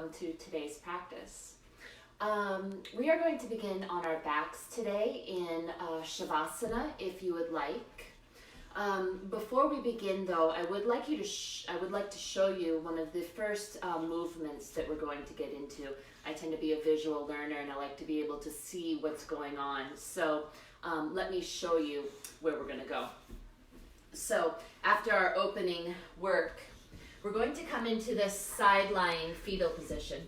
welcome to today's practice. We are going to begin on our backs today in savasana, if you would like. Before we begin, though, I would like to show you one of the first movements that we're going to get into. I tend to be a visual learner, and I like to be able to see what's going on. So let me show you where we're going to go. So after our opening work, we're going to come into this side-lying fetal position.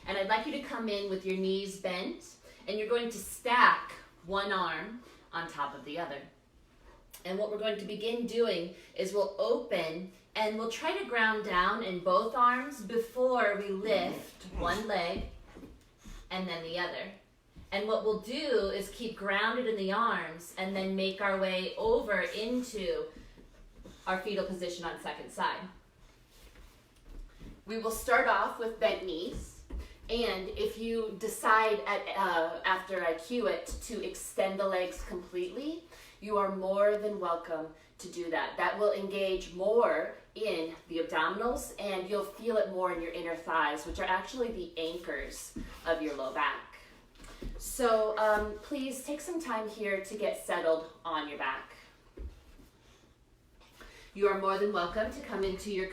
And I'd like you to come in with your knees bent, and you're going to stack one arm on top of the other. And what we're going to begin doing is we'll open and we'll try to ground down in both arms before we lift one leg and then the other. And what we'll do is keep grounded in the arms and then make our way over into our fetal position on second side. We will start off with bent knees, and if you decide after I cue it to extend the legs completely, you are more than welcome to do that. That will engage more in the abdominals, and you'll feel it more in your inner thighs, which are actually the anchors of your low back. So please take some time here to get settled on your back. You are more than welcome to come into your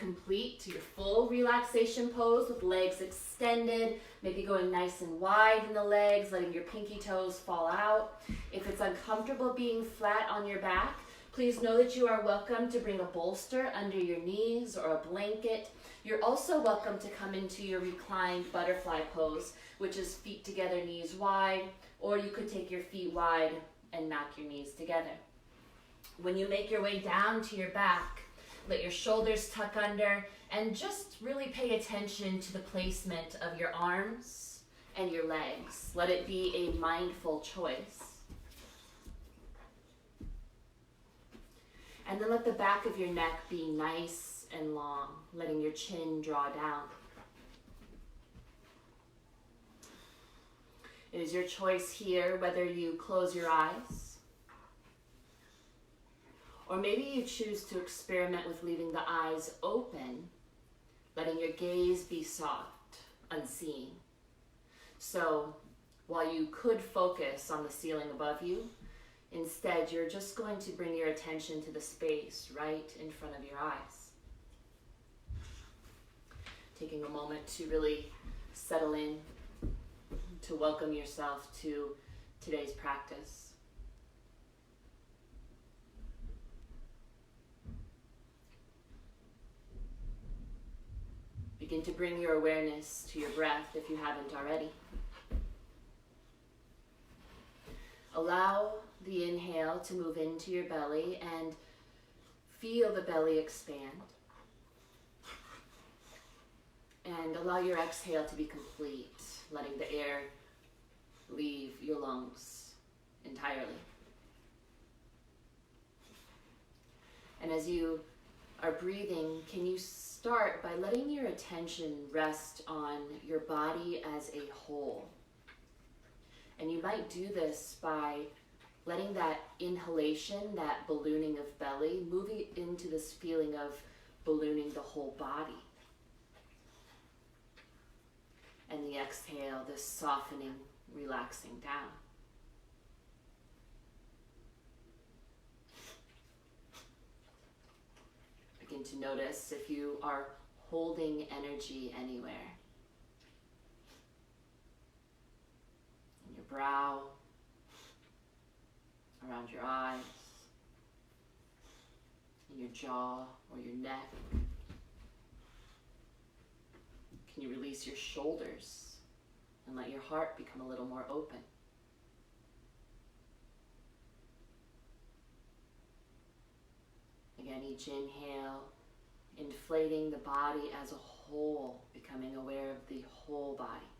full relaxation pose with legs extended, maybe going nice and wide in the legs, letting your pinky toes fall out. If it's uncomfortable being flat on your back, please know that you are welcome to bring a bolster under your knees or a blanket. You're also welcome to come into your reclined butterfly pose, which is feet together, knees wide, or you could take your feet wide and knock your knees together. When you make your way down to your back, let your shoulders tuck under and just really pay attention to the placement of your arms and your legs. Let it be a mindful choice. And then let the back of your neck be nice and long, letting your chin draw down. It is your choice here whether you close your eyes, or maybe you choose to experiment with leaving the eyes open, letting your gaze be soft, unseeing. So while you could focus on the ceiling above you, instead you're just going to bring your attention to the space right in front of your eyes. Taking a moment to really settle in, to welcome yourself to today's practice. Begin to bring your awareness to your breath if you haven't already. Allow the inhale to move into your belly and feel the belly expand. And allow your exhale to be complete, letting the air leave your lungs entirely. And as you are breathing, can you start by letting your attention rest on your body as a whole? And you might do this by letting that inhalation, that ballooning of belly, moving into this feeling of ballooning the whole body. And the exhale, this softening, relaxing down. Begin to notice if you are holding energy anywhere. In your brow, around your eyes, in your jaw or your neck. Can you release your shoulders and let your heart become a little more open? Again, each inhale, inflating the body as a whole, becoming aware of the whole body.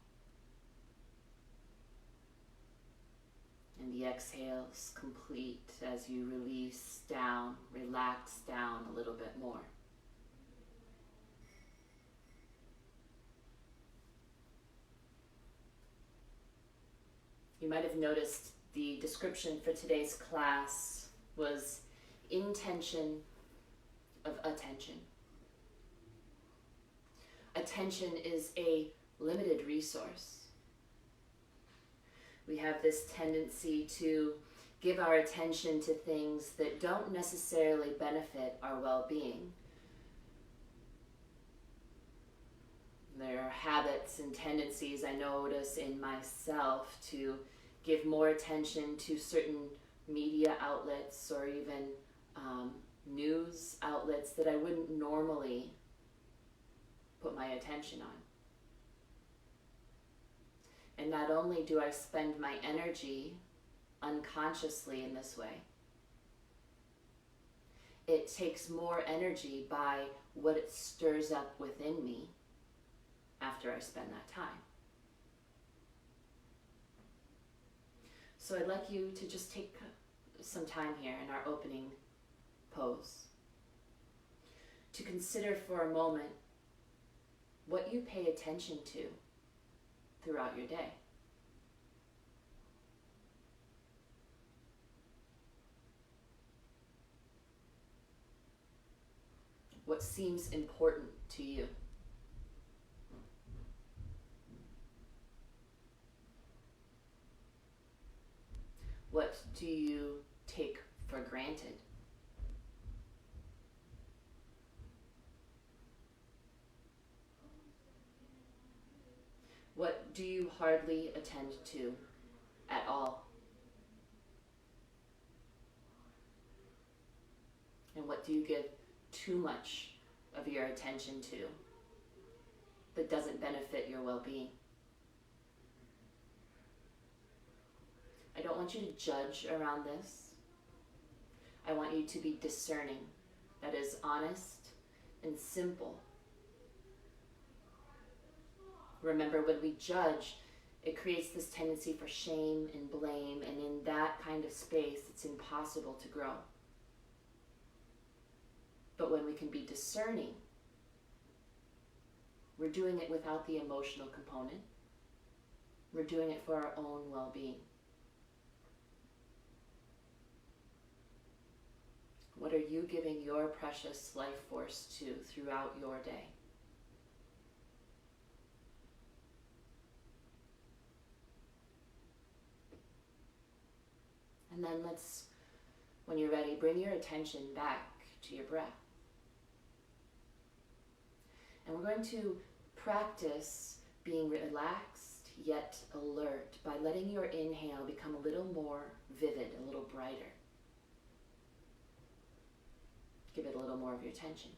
And the exhales complete as you release down, relax down a little bit more. You might have noticed the description for today's class was intention of attention. attention is a limited resource. We have this tendency to give our attention to things that don't necessarily benefit our well-being. There are habits and tendencies I notice in myself to give more attention to certain media outlets or even news outlets that I wouldn't normally put my attention on. And not only do I spend my energy unconsciously in this way, it takes more energy by what it stirs up within me after I spend that time. So I'd like you to just take some time here in our opening pose to consider for a moment what you pay attention to throughout your day. What seems important to you? What do you take for granted? What do you hardly attend to at all? And what do you give too much of your attention to that doesn't benefit your well-being? I don't want you to judge around this. I want you to be discerning. That is honest and simple. Remember, when we judge, it creates this tendency for shame and blame, and in that kind of space, it's impossible to grow. But when we can be discerning, we're doing it without the emotional component. We're doing it for our own well-being. What are you giving your precious life force to throughout your day? And then let's, when you're ready, bring your attention back to your breath. And we're going to practice being relaxed yet alert by letting your inhale become a little more vivid, a little brighter. Give it a little more of your attention.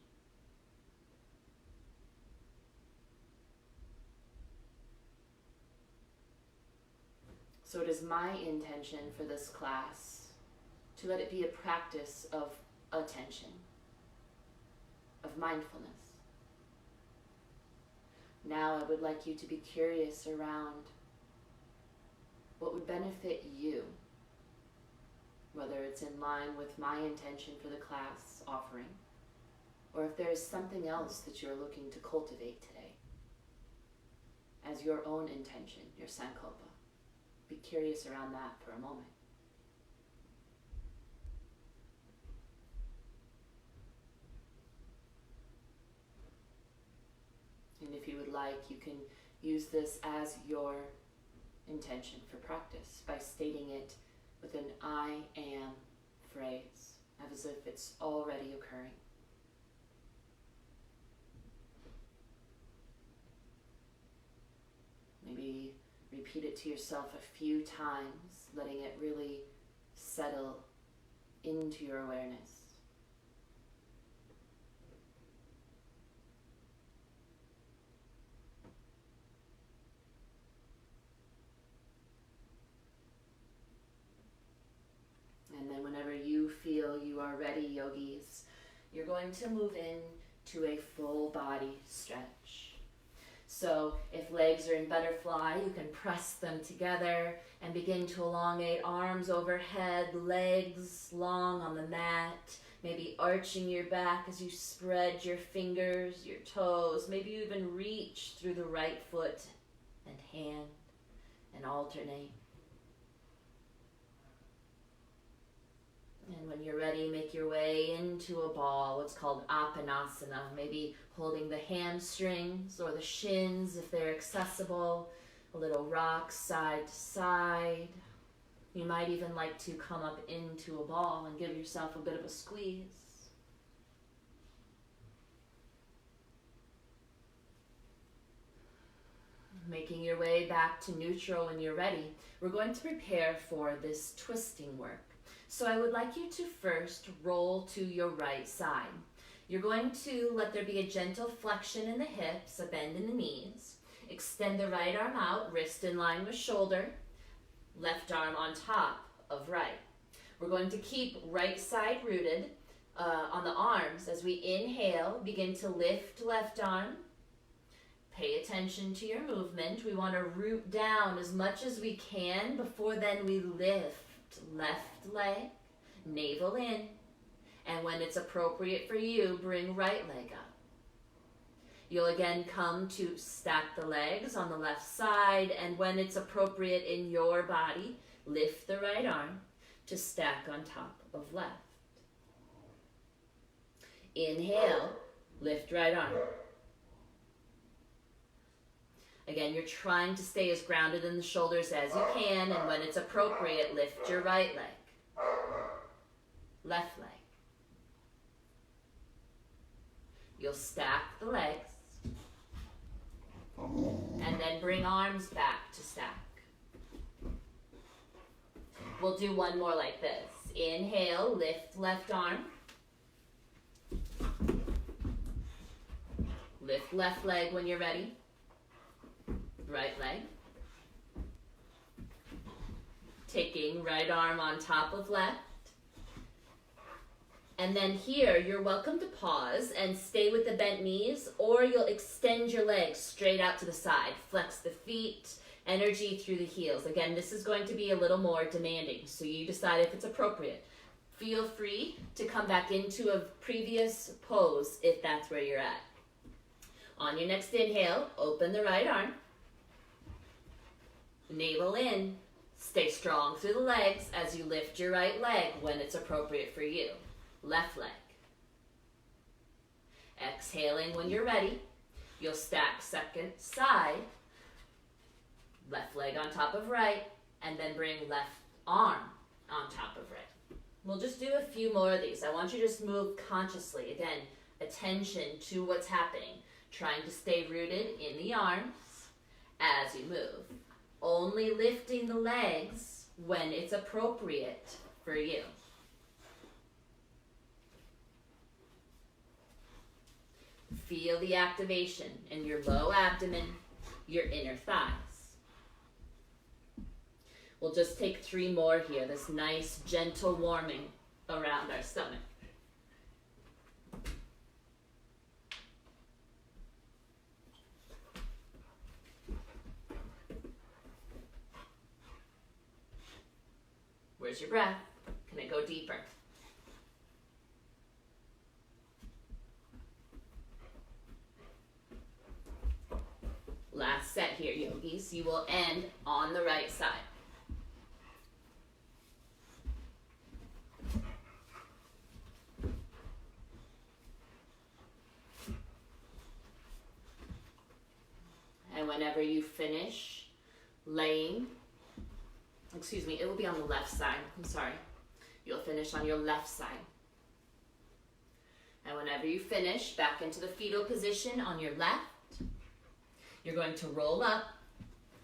So it is my intention for this class to let it be a practice of attention, of mindfulness. Now I would like you to be curious around what would benefit you, whether it's in line with my intention for the class offering, or if there is something else that you're looking to cultivate today as your own intention, your sankalpa. Be curious around that for a moment. And if you would like, you can use this as your intention for practice by stating it with an I am phrase, as if it's already occurring. Maybe repeat it to yourself a few times, letting it really settle into your awareness. And then whenever you feel you are ready, yogis, you're going to move in to a full body stretch. So if legs are in butterfly, you can press them together and begin to elongate arms overhead, legs long on the mat, maybe arching your back as you spread your fingers, your toes. Maybe you even reach through the right foot and hand and alternate. And when you're ready, make your way into a ball, what's called apanasana, maybe holding the hamstrings or the shins if they're accessible, a little rock side to side. You might even like to come up into a ball and give yourself a bit of a squeeze. Making your way back to neutral when you're ready, we're going to prepare for this twisting work. So I would like you to first roll to your right side. You're going to let there be a gentle flexion in the hips, a bend in the knees. Extend the right arm out, wrist in line with shoulder, left arm on top of right. We're going to keep right side rooted on the arms. As we inhale, begin to lift left arm. Pay attention to your movement. We want to root down as much as we can before then we lift left leg, navel in, and when it's appropriate for you, bring right leg up. You'll again come to stack the legs on the left side, and when it's appropriate in your body, lift the right arm to stack on top of left. Inhale, lift right arm. Again, you're trying to stay as grounded in the shoulders as you can, and when it's appropriate, lift your right leg, left leg. You'll stack the legs, and then bring arms back to stack. We'll do one more like this. Inhale, lift left arm. Lift left leg when you're ready. Right leg. Taking right arm on top of left. And then here, you're welcome to pause and stay with the bent knees, or you'll extend your legs straight out to the side. Flex the feet, energy through the heels. Again, this is going to be a little more demanding, so you decide if it's appropriate. Feel free to come back into a previous pose if that's where you're at. On your next inhale, open the right arm. Navel in. Stay strong through the legs as you lift your right leg when it's appropriate for you. Left leg. Exhaling when you're ready. You'll stack second side. Left leg on top of right, and then bring left arm on top of right. We'll just do a few more of these. I want you to just move consciously. Again, attention to what's happening. Trying to stay rooted in the arms as you move. Only lifting the legs when it's appropriate for you. Feel the activation in your low abdomen, your inner thighs. We'll just take 3 more here, this nice gentle warming around our stomach. Where's your breath? Can it go deeper? Last set here, yogis. You will end on the right side. And whenever you finish laying, it will be on the left side. I'm sorry. You'll finish on your left side. And whenever you finish, back into the fetal position on your left, you're going to roll up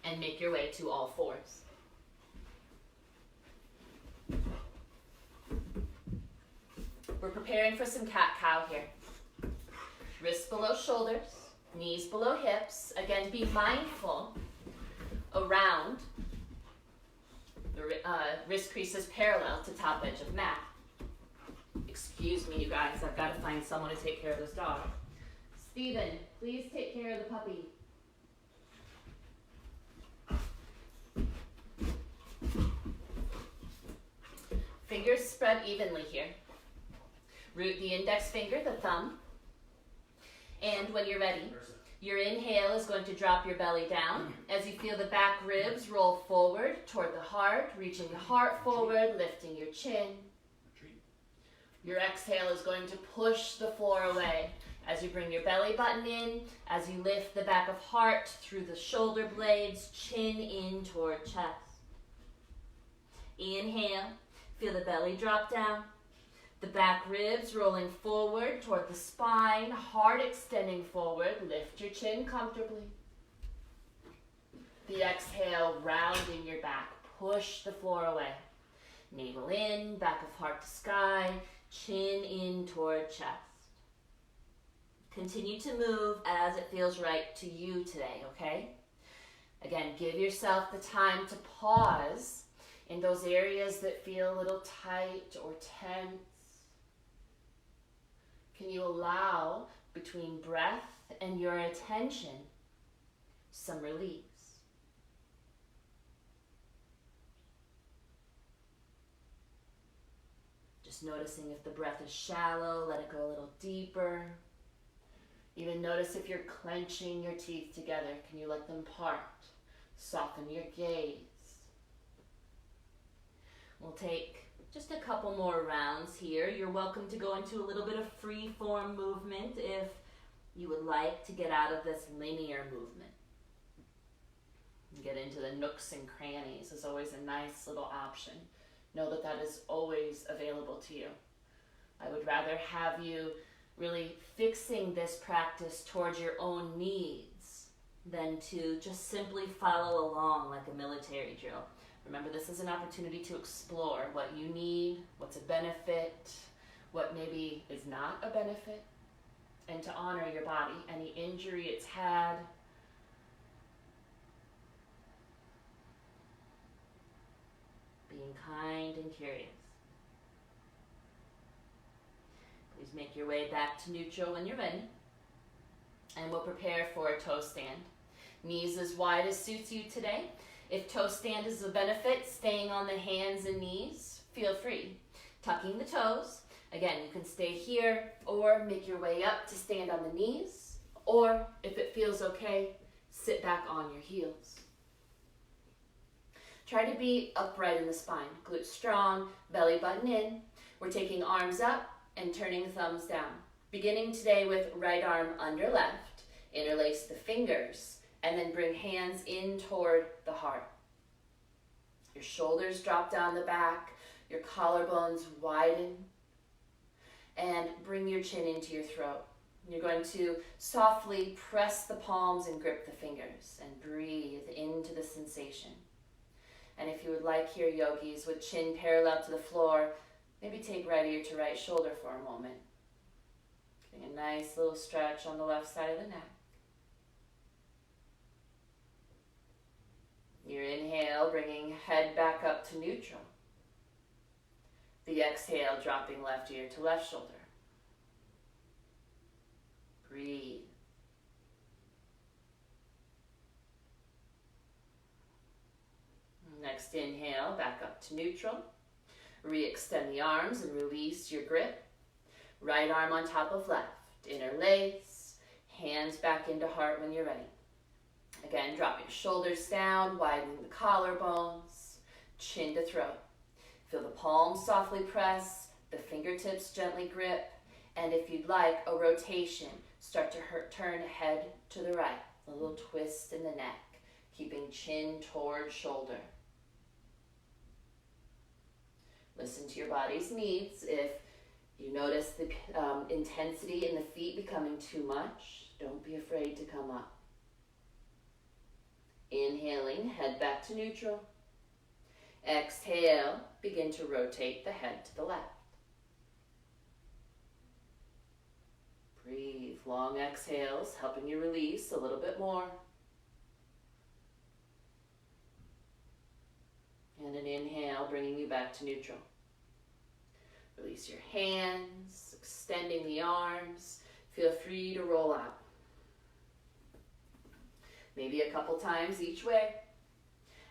and make your way to all fours. We're preparing for some cat-cow here. Wrists below shoulders, knees below hips. Again, be mindful around the wrist creases parallel to top edge of mat. Excuse me, you guys. I've got to find someone to take care of this dog. Steven, please take care of the puppy. Fingers spread evenly here. Root the index finger, the thumb. And when you're ready, your inhale is going to drop your belly down. As you feel the back ribs roll forward toward the heart, reaching the heart forward, lifting your chin. Retreat. Your exhale is going to push the floor away as you bring your belly button in, as you lift the back of heart through the shoulder blades, chin in toward chest. Inhale, feel the belly drop down, the back ribs rolling forward toward the spine, heart extending forward, lift your chin comfortably. The exhale, rounding your back, push the floor away. Navel in, back of heart to sky, chin in toward chest. Continue to move as it feels right to you today, okay? Again, give yourself the time to pause in those areas that feel a little tight or tense. Can you allow, between breath and your attention, some release? Just noticing if the breath is shallow, let it go a little deeper. Even notice if you're clenching your teeth together. Can you let them part? Soften your gaze. We'll take just a couple more rounds here. You're welcome to go into a little bit of free form movement if you would like to get out of this linear movement. Get into the nooks and crannies is always a nice little option. Know that that is always available to you. I would rather have you really fixing this practice towards your own needs than to just simply follow along like a military drill. Remember, this is an opportunity to explore what you need, what's a benefit, what maybe is not a benefit, and to honor your body, any injury it's had. Being kind and curious. Please make your way back to neutral when you're ready. And we'll prepare for a toe stand. Knees as wide as suits you today. If toe stand is a benefit, staying on the hands and knees, feel free. Tucking the toes. Again, you can stay here or make your way up to stand on the knees. Or, if it feels okay, sit back on your heels. Try to be upright in the spine. Glutes strong, belly button in. We're taking arms up and turning thumbs down. Beginning today with right arm under left. Interlace the fingers and then bring hands in toward the heart. Your shoulders drop down the back. Your collarbones widen. And bring your chin into your throat. You're going to softly press the palms and grip the fingers and breathe into the sensation. And if you would like here, yogis, with chin parallel to the floor, maybe take right ear to right shoulder for a moment. Getting a nice little stretch on the left side of the neck. Your inhale, bringing head back up to neutral. The exhale, dropping left ear to left shoulder. Breathe. Next inhale, back up to neutral. Re-extend the arms and release your grip. Right arm on top of left. Interlace. Hands back into heart when you're ready. Again, drop your shoulders down, widening the collarbones. Chin to throat. Feel the palms softly press, the fingertips gently grip, and if you'd like, a rotation. Start to turn head to the right. A little twist in the neck, keeping chin toward shoulder. Listen to your body's needs. If you notice the intensity in the feet becoming too much, don't be afraid to come up. Inhaling, head back to neutral. Exhale, begin to rotate the head to the left. Breathe, long exhales, helping you release a little bit more. And an inhale, bringing you back to neutral. Release your hands, extending the arms. Feel free to roll out. Maybe a couple times each way.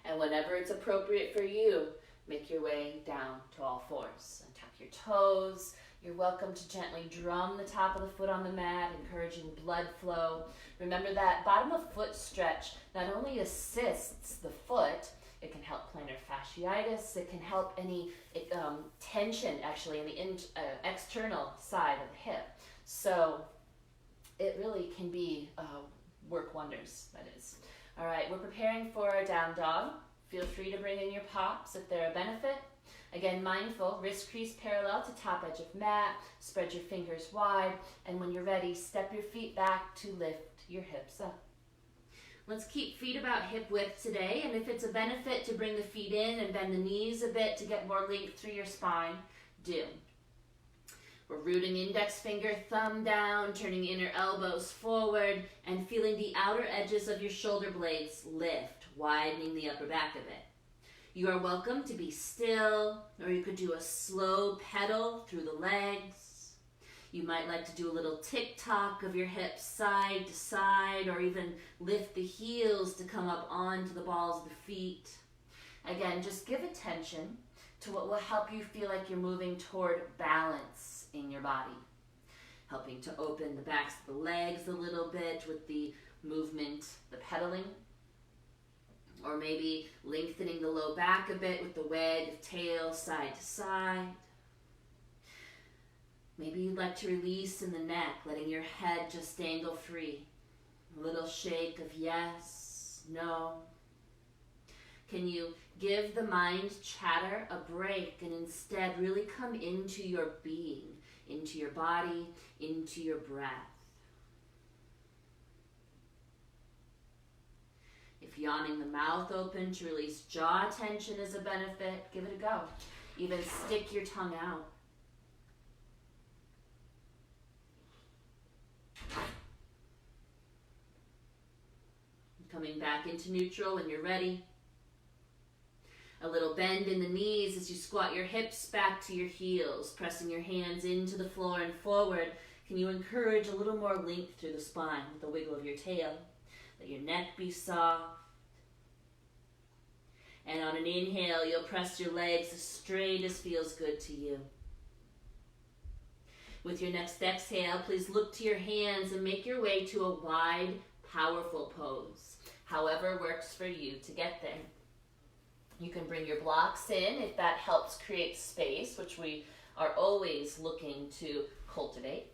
And whenever it's appropriate for you, make your way down to all fours. And tuck your toes. You're welcome to gently drum the top of the foot on the mat, encouraging blood flow. Remember that bottom of foot stretch not only assists the foot It can help plantar fasciitis. It can help any tension actually in the external side of the hip. So it really can be work wonders, that is. All right, we're preparing for our down dog. Feel free to bring in your pops if they're a benefit. Again, mindful, wrist crease parallel to top edge of mat, spread your fingers wide, and when you're ready, step your feet back to lift your hips up. Let's keep feet about hip width today, and if it's a benefit to bring the feet in and bend the knees a bit to get more length through your spine, do. We're rooting index finger, thumb down, turning inner elbows forward, and feeling the outer edges of your shoulder blades lift, widening the upper back a bit. You are welcome to be still, or you could do a slow pedal through the legs. You might like to do a little tick-tock of your hips side to side, or even lift the heels to come up onto the balls of the feet. Again, just give attention to what will help you feel like you're moving toward balance in your body. Helping to open the backs of the legs a little bit with the movement, the pedaling. Or maybe lengthening the low back a bit with the wag of tail side to side. Maybe you'd like to release in the neck, letting your head just dangle free. A little shake of yes, no. Can you give the mind chatter a break and instead really come into your being, into your body, into your breath? If yawning the mouth open to release jaw tension is a benefit, give it a go. Even stick your tongue out. Coming back into neutral when you're ready. A little bend in the knees as you squat your hips back to your heels, pressing your hands into the floor and forward. Can you encourage a little more length through the spine with the wiggle of your tail? Let your neck be soft. And on an inhale, you'll press your legs as straight as feels good to you. With your next exhale, please look to your hands and make your way to a wide, powerful pose. However works for you to get there. You can bring your blocks in if that helps create space, which we are always looking to cultivate.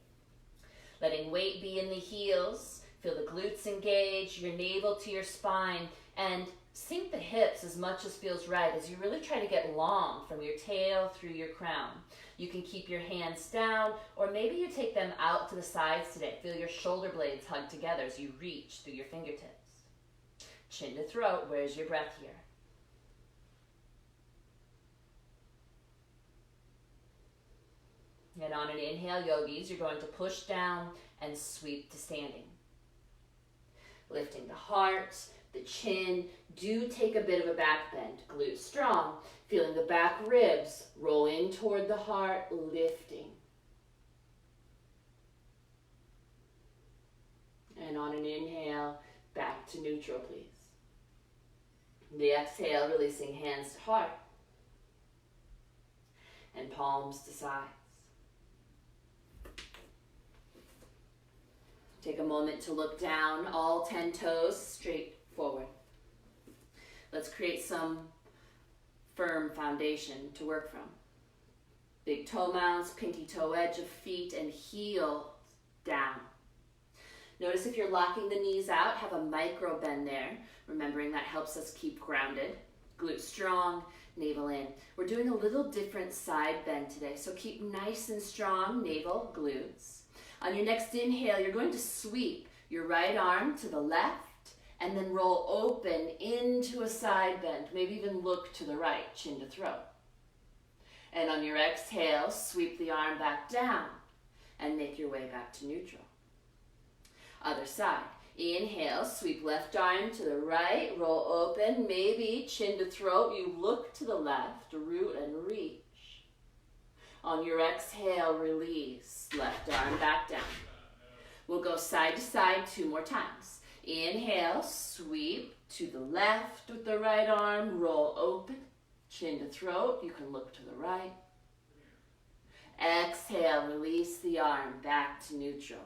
Letting weight be in the heels. Feel the glutes engage, your navel to your spine, and sink the hips as much as feels right as you really try to get long from your tail through your crown. You can keep your hands down, or maybe you take them out to the sides today. Feel your shoulder blades hug together as you reach through your fingertips. Chin to throat, where's your breath here? And on an inhale, yogis, you're going to push down and sweep to standing. Lifting the heart, the chin, do take a bit of a back bend. Glutes strong, feeling the back ribs rolling toward the heart, lifting. And on an inhale, back to neutral, please. The exhale, releasing hands to heart. And palms to sides. Take a moment to look down, all 10 toes straight forward. Let's create some firm foundation to work from. Big toe mounds, pinky toe edge of feet, and heel down. Notice if you're locking the knees out, have a micro bend there, remembering that helps us keep grounded. Glutes strong, navel in. We're doing a little different side bend today, so keep nice and strong, navel, glutes. On your next inhale, you're going to sweep your right arm to the left and then roll open into a side bend. Maybe even look to the right, chin to throat. And on your exhale, sweep the arm back down and make your way back to neutral. Other side. Inhale, sweep left arm to the right, roll open, maybe chin to throat. You look to the left, root and reach. On your exhale, release, left arm back down. We'll go side to side 2 more times. Inhale, sweep to the left with the right arm, roll open, chin to throat, you can look to the right. Exhale, release the arm back to neutral.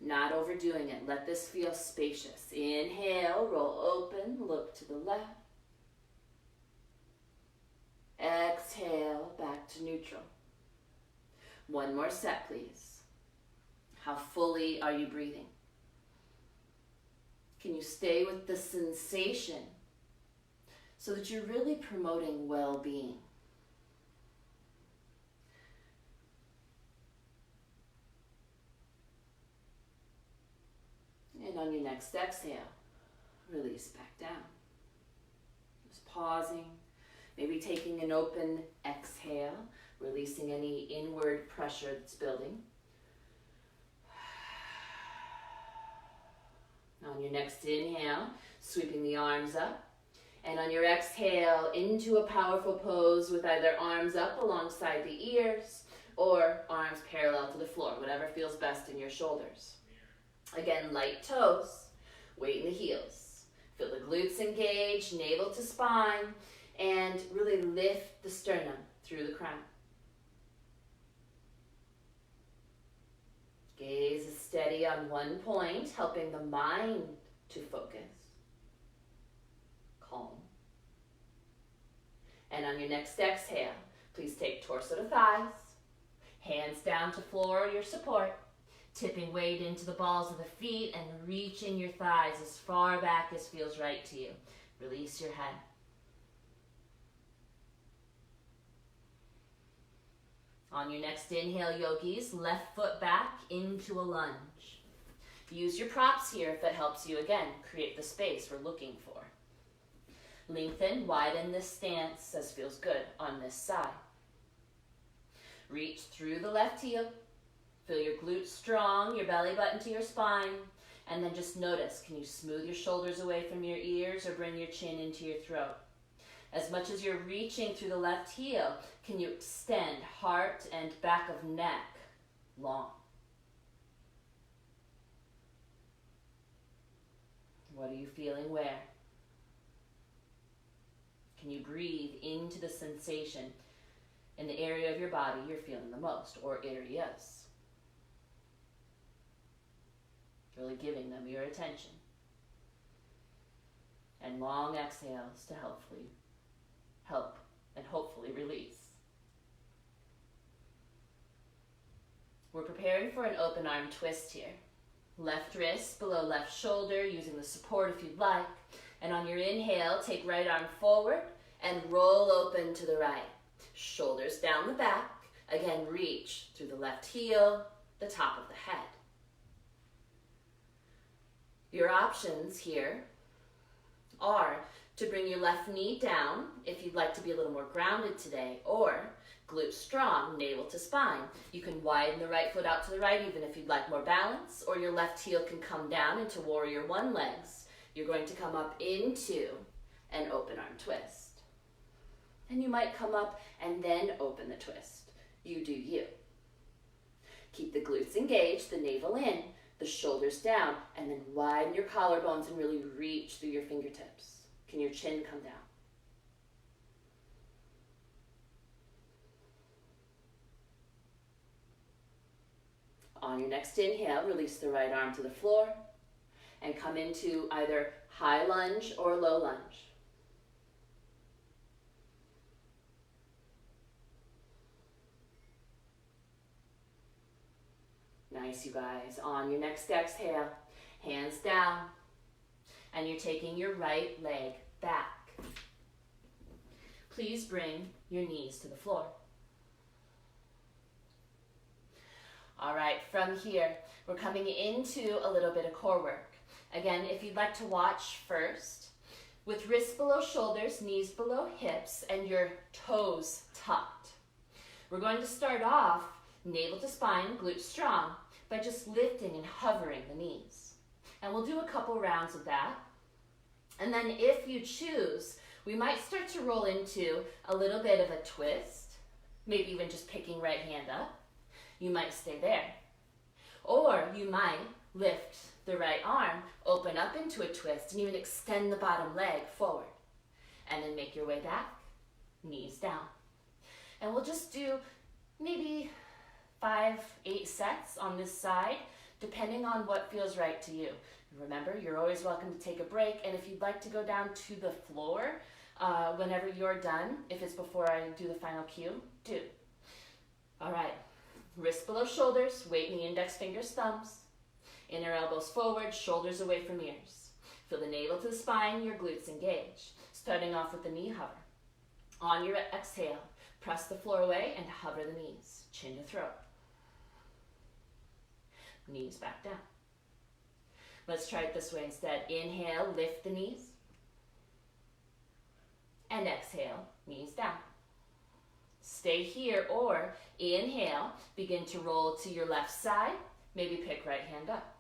Not overdoing it, let this feel spacious. Inhale, roll open, look to the left. neutral. One more set, please. How fully are you breathing? Can you stay with the sensation so that you're really promoting well-being? And on your next exhale, release back down. Just pausing, maybe taking an open exhale, releasing any inward pressure that's building. On your next inhale, sweeping the arms up. And on your exhale, into a powerful pose with either arms up alongside the ears or arms parallel to the floor, whatever feels best in your shoulders. Again, light toes, weight in the heels. Feel the glutes engage, navel to spine, and really lift the sternum through the crown. Gaze is steady on one point, helping the mind to focus. Calm. And on your next exhale, please take torso to thighs, hands down to floor or your support, tipping weight into the balls of the feet and reaching your thighs as far back as feels right to you. Release your head. On your next inhale, yogis, left foot back into a lunge. Use your props here if it helps you, again, create the space we're looking for. Lengthen, widen this stance as feels good on this side. Reach through the left heel. Feel your glutes strong, your belly button to your spine, and then just notice, can you smooth your shoulders away from your ears or bring your chin into your throat? As much as you're reaching through the left heel, can you extend heart and back of neck long? What are you feeling where? Can you breathe into the sensation in the area of your body you're feeling the most, or areas? Really giving them your attention. And long exhales to help and hopefully release. We're preparing for an open arm twist here. Left wrist below left shoulder, using the support if you'd like. And on your inhale, take right arm forward and roll open to the right. Shoulders down the back. Again, reach through the left heel, the top of the head. Your options here are to bring your left knee down if you'd like to be a little more grounded today, or glutes strong, navel to spine. You can widen the right foot out to the right even if you'd like more balance, or your left heel can come down into warrior one legs. You're going to come up into an open arm twist. And you might come up and then open the twist. You do you. Keep the glutes engaged, the navel in, the shoulders down, and then widen your collarbones and really reach through your fingertips. Can your chin come down? On your next inhale, release the right arm to the floor and come into either high lunge or low lunge. Nice, you guys. On your next exhale, hands down, and you're taking your right leg back. Please bring your knees to the floor. All right, from here, we're coming into a little bit of core work. Again, if you'd like to watch first, with wrists below shoulders, knees below hips, and your toes tucked. We're going to start off navel to spine, glutes strong, by just lifting and hovering the knees. And we'll do a couple rounds of that. And then if you choose, we might start to roll into a little bit of a twist, maybe even just picking right hand up. You might stay there. Or you might lift the right arm, open up into a twist, and even extend the bottom leg forward. And then make your way back, knees down. And we'll just do maybe 5-8 sets on this side, depending on what feels right to you. Remember, you're always welcome to take a break, and if you'd like to go down to the floor whenever you're done, if it's before I do the final cue, do. All right, wrists below shoulders, weight in the index fingers, thumbs. Inner elbows forward, shoulders away from ears. Feel the navel to the spine, your glutes engage. Starting off with the knee hover. On your exhale, press the floor away and hover the knees, chin to throat. Knees back down. Let's try it this way instead. Inhale, lift the knees. And exhale, knees down. Stay here, or inhale, begin to roll to your left side. Maybe pick right hand up.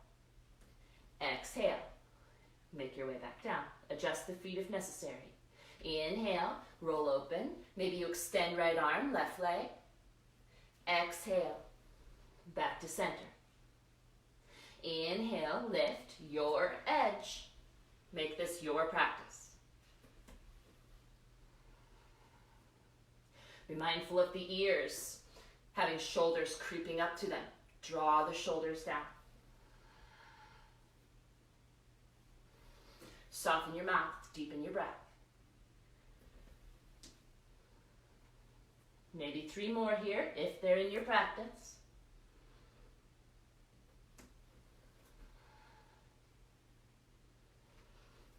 Exhale, make your way back down. Adjust the feet if necessary. Inhale, roll open. Maybe you extend right arm, left leg. Exhale, back to center. Inhale, lift your edge. Make this your practice. Be mindful of the ears, having shoulders creeping up to them. Draw the shoulders down. Soften your mouth, deepen your breath. Maybe 3 more here, if they're in your practice.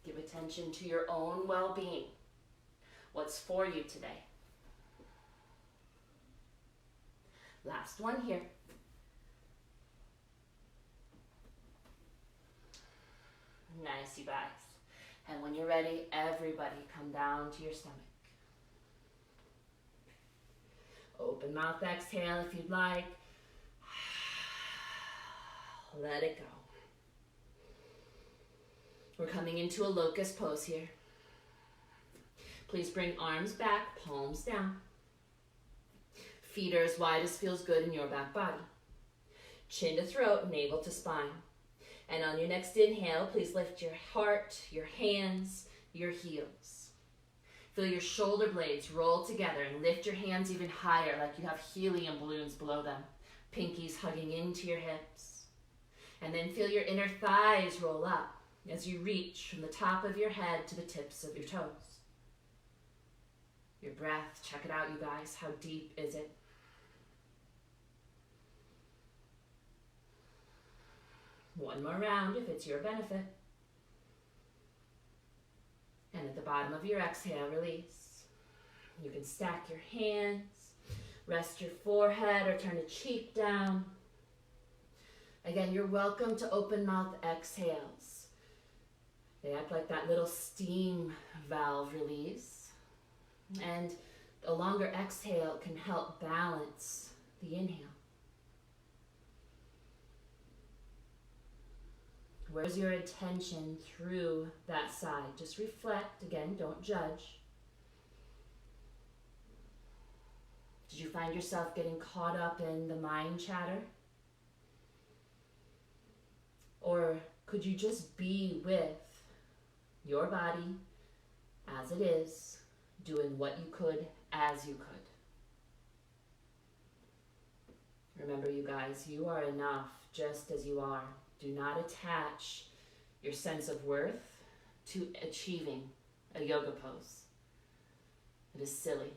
Give attention to your own well-being. What's for you today? Last one here. Nice, you guys. And when you're ready, everybody come down to your stomach. Open mouth exhale if you'd like. Let it go. We're coming into a locust pose here. Please bring arms back, palms down. Feet are as wide as feels good in your back body. Chin to throat, navel to spine. And on your next inhale, please lift your heart, your hands, your heels. Feel your shoulder blades roll together and lift your hands even higher like you have helium balloons below them. Pinkies hugging into your hips. And then feel your inner thighs roll up as you reach from the top of your head to the tips of your toes. Your breath, check it out, you guys. How deep is it? One more round if it's your benefit. And at the bottom of your exhale, release. You can stack your hands, rest your forehead or turn a cheek down. Again, you're welcome to open mouth exhales. They act like that little steam valve release. And a longer exhale can help balance the inhale. Where's your attention through that side? Just reflect. Again, don't judge. Did you find yourself getting caught up in the mind chatter? Or could you just be with your body as it is, doing what you could as you could? Remember, you guys, you are enough just as you are. Do not attach your sense of worth to achieving a yoga pose. It is silly.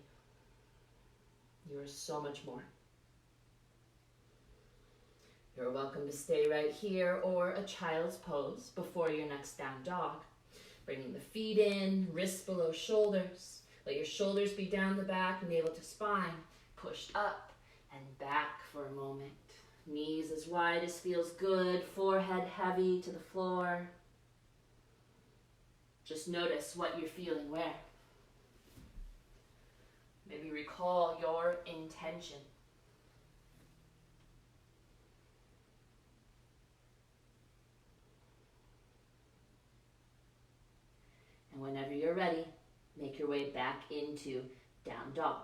You are so much more. You're welcome to stay right here or a child's pose before your next down dog. Bringing the feet in, wrists below shoulders. Let your shoulders be down the back, navel to spine. Pushed up and back for a moment. Knees as wide as feels good, forehead heavy to the floor. Just notice what you're feeling where. Maybe recall your intention. And whenever you're ready, make your way back into down dog.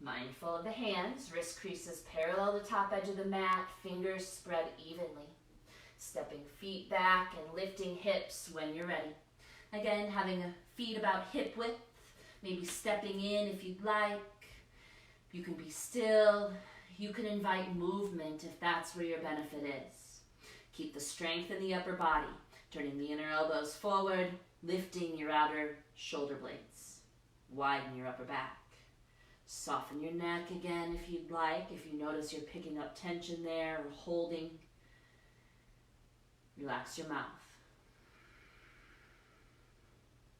Mindful of the hands, wrist creases parallel the top edge of the mat, fingers spread evenly. Stepping feet back and lifting hips when you're ready. Again, having feet about hip width, maybe stepping in if you'd like. You can be still. You can invite movement if that's where your benefit is. Keep the strength in the upper body, turning the inner elbows forward, lifting your outer shoulder blades. Widen your upper back. Soften your neck again if you'd like. If you notice you're picking up tension there or holding, relax your mouth.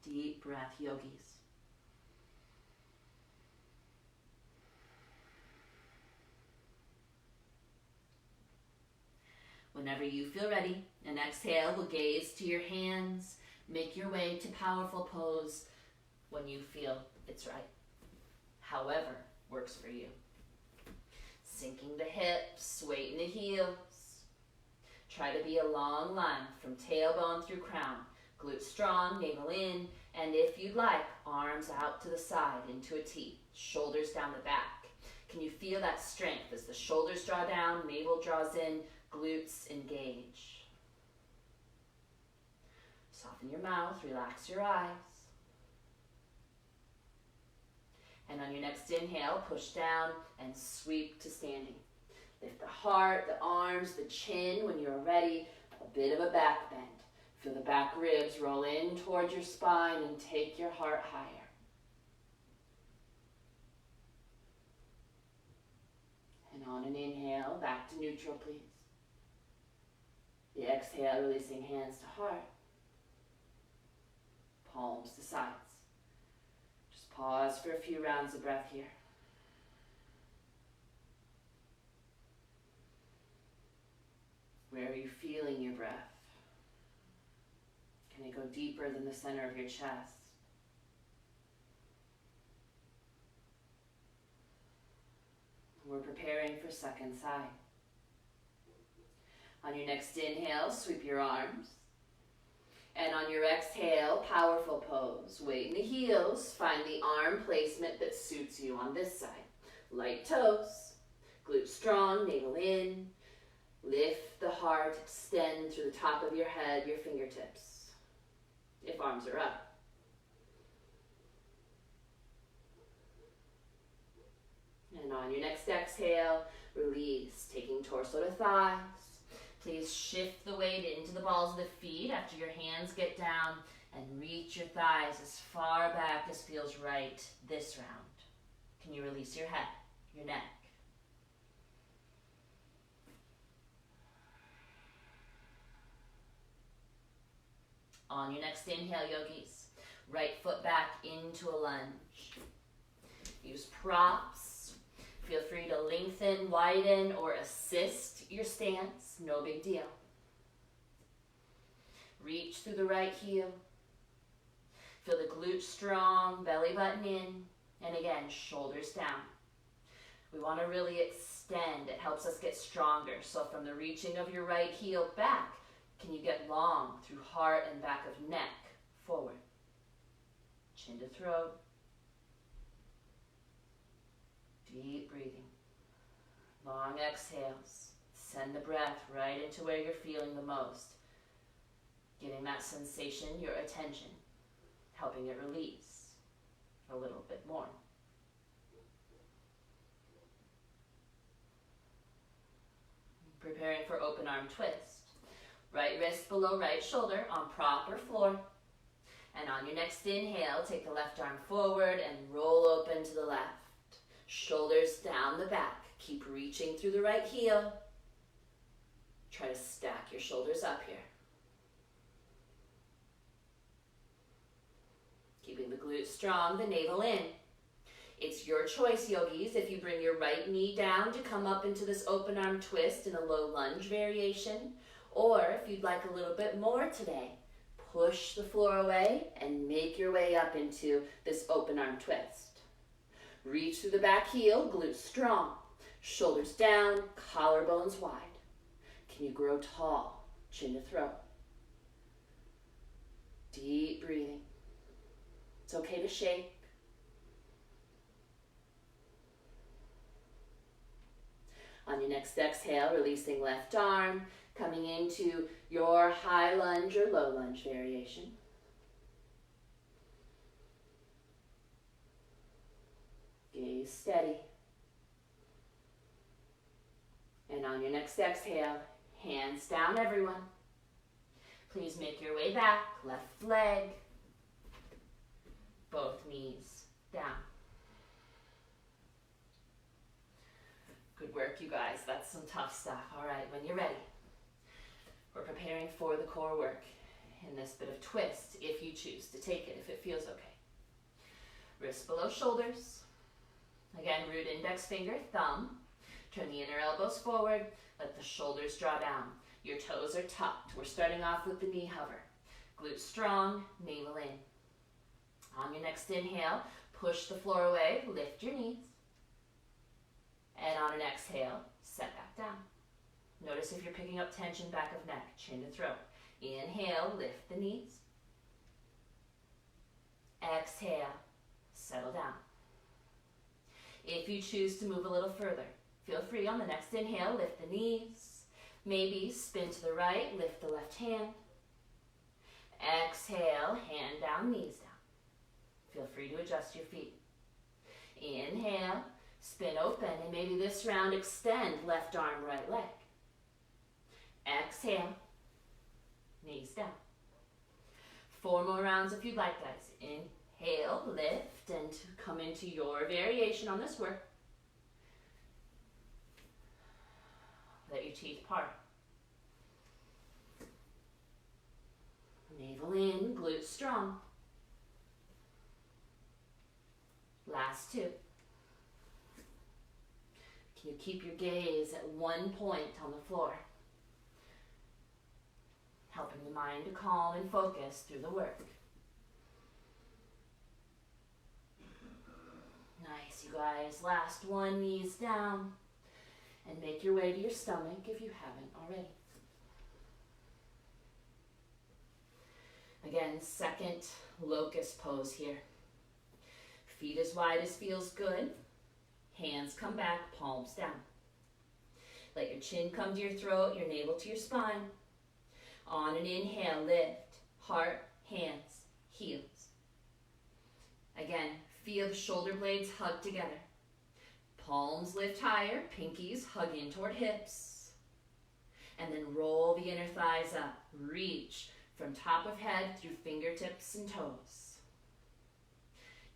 Deep breath, yogis. Whenever you feel ready, an exhale will gaze to your hands. Make your way to powerful pose when you feel it's right. However works for you. Sinking the hips, weight in the heels. Try to be a long line from tailbone through crown. Glutes strong, navel in, and if you'd like, arms out to the side into a T. Shoulders down the back. Can you feel that strength as the shoulders draw down, navel draws in, glutes engage? Soften your mouth, relax your eyes. And on your next inhale, push down and sweep to standing. Lift the heart, the arms, the chin when you're ready. A bit of a back bend. Feel the back ribs roll in towards your spine and take your heart higher. And on an inhale, back to neutral, please. The exhale, releasing hands to heart. Palms to sides. Just pause for a few rounds of breath here. Where are you feeling your breath? Can it go deeper than the center of your chest? We're preparing for second side. On your next inhale, sweep your arms. And on your exhale, powerful pose. Weight in the heels. Find the arm placement that suits you on this side. Light toes. Glutes strong, navel in. Lift the heart, extend through the top of your head, your fingertips. If arms are up. And on your next exhale, release, taking torso to thighs. Please shift the weight into the balls of the feet after your hands get down and reach your thighs as far back as feels right this round. Can you release your head, your neck? On your next inhale, yogis, right foot back into a lunge. Use props. Feel free to lengthen, widen, or assist your stance. No big deal. Reach through the right heel. Feel the glutes strong, belly button in, and again, shoulders down. We want to really extend. It helps us get stronger. So from the reaching of your right heel back, can you get long through heart and back of neck, forward. Chin to throat. Deep breathing. Long exhales. Send the breath right into where you're feeling the most. Giving that sensation your attention. Helping it release a little bit more. Preparing for open arm twist. Right wrist below right shoulder on proper floor. And on your next inhale, take the left arm forward and roll open to the left. Shoulders down the back. Keep reaching through the right heel. Try to stack your shoulders up here. Keeping the glutes strong, the navel in. It's your choice, yogis, if you bring your right knee down to come up into this open arm twist in a low lunge variation, or if you'd like a little bit more today, push the floor away and make your way up into this open arm twist. Reach through the back heel, glutes strong, shoulders down, collarbones wide. Can you grow tall, chin to throat? Deep breathing. It's okay to shake. On your next exhale, releasing left arm, coming into your high lunge or low lunge variation. Gaze steady. And on your next exhale, hands down, everyone. Please make your way back, left leg, both knees down. work, you guys. That's some tough stuff. All right, when you're ready, we're preparing for the core work in this bit of twist, if you choose to take it, if it feels okay. Wrists below shoulders. Again, root index finger, thumb. Turn the inner elbows forward. Let the shoulders draw down. Your toes are tucked. We're starting off with the knee hover. Glutes strong, navel in. On your next inhale, push the floor away, lift your knees. And on an exhale, set back down. Notice if you're picking up tension, back of neck, chin to throat. Inhale, lift the knees. Exhale, settle down. If you choose to move a little further, feel free on the next inhale, lift the knees. Maybe spin to the right, lift the left hand. Exhale, hand down, knees down. Feel free to adjust your feet. Inhale, spin open, and maybe this round extend left arm, right leg. Exhale, knees down. 4 more rounds if you'd like, guys. Inhale, lift, and come into your variation on this work. Let your teeth part. Navel in, glutes strong. Last 2. Can you keep your gaze at one point on the floor? Helping the mind to calm and focus through the work. Nice, you guys. Last one, knees down. And make your way to your stomach if you haven't already. Again, second locust pose here. Feet as wide as feels good. Hands come back, palms down. Let your chin come to your throat, your navel to your spine. On an inhale, lift, heart, hands, heels. Again, feel the shoulder blades hug together. Palms lift higher, pinkies hug in toward hips. And then roll the inner thighs up. Reach from top of head through fingertips and toes.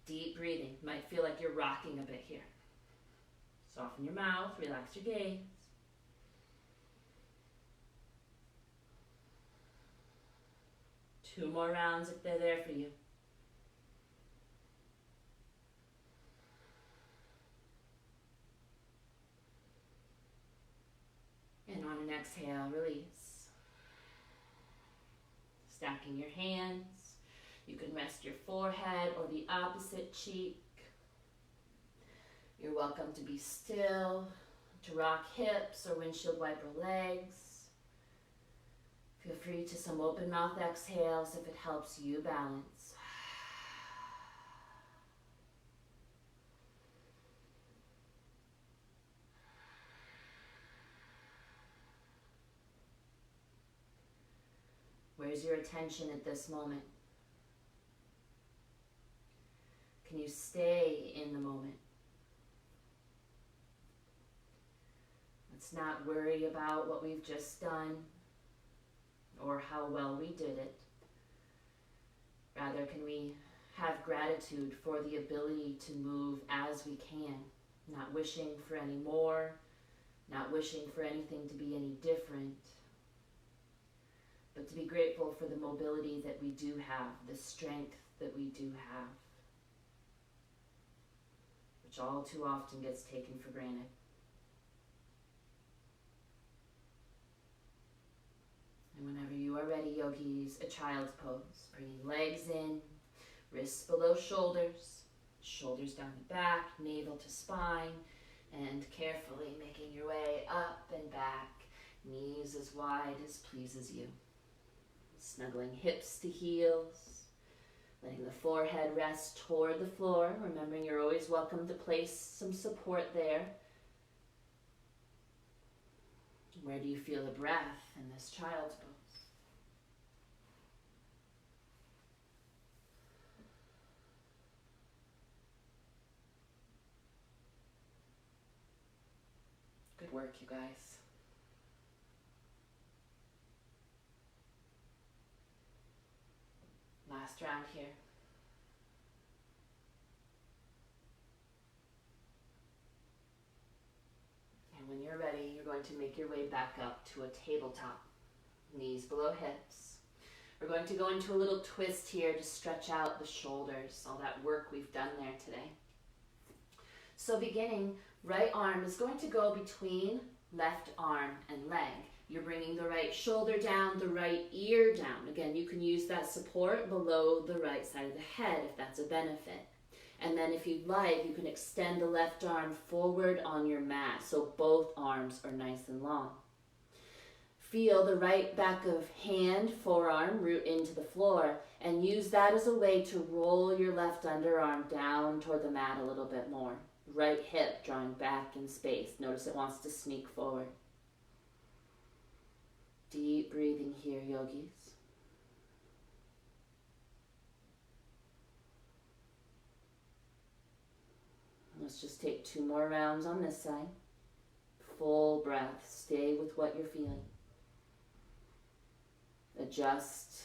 Deep breathing. Might feel like you're rocking a bit here. Soften your mouth, relax your gaze. Two more rounds if they're there for you. And on an exhale, release. Stacking your hands. You can rest your forehead or the opposite cheek. You're welcome to be still, to rock hips or windshield wiper legs. Feel free to some open mouth exhales if it helps you balance. Where's your attention at this moment? Can you stay in the moment? Let's not worry about what we've just done or how well we did it. Rather, can we have gratitude for the ability to move as we can, not wishing for any more, not wishing for anything to be any different, but to be grateful for the mobility that we do have, the strength that we do have, which all too often gets taken for granted. And whenever you are ready, yogis, a child's pose. Bringing legs in, wrists below shoulders, shoulders down the back, navel to spine, and carefully making your way up and back, knees as wide as pleases you. Snuggling hips to heels, letting the forehead rest toward the floor, remembering you're always welcome to place some support there. Where do you feel the breath in this child's pose? Good work, you guys. Last round here. And when you're going to make your way back up to a tabletop. Knees below hips. We're going to go into a little twist here to stretch out the shoulders, all that work we've done there today. So beginning, right arm is going to go between left arm and leg. You're bringing the right shoulder down, the right ear down. Again, you can use that support below the right side of the head if that's a benefit. And then if you'd like, you can extend the left arm forward on your mat so both arms are nice and long. Feel the right back of hand, forearm, root into the floor, and use that as a way to roll your left underarm down toward the mat a little bit more. Right hip drawing back in space. Notice it wants to sneak forward. Deep breathing here, yogis. Let's just take 2 more rounds on this side. Full breath. Stay with what you're feeling. Adjust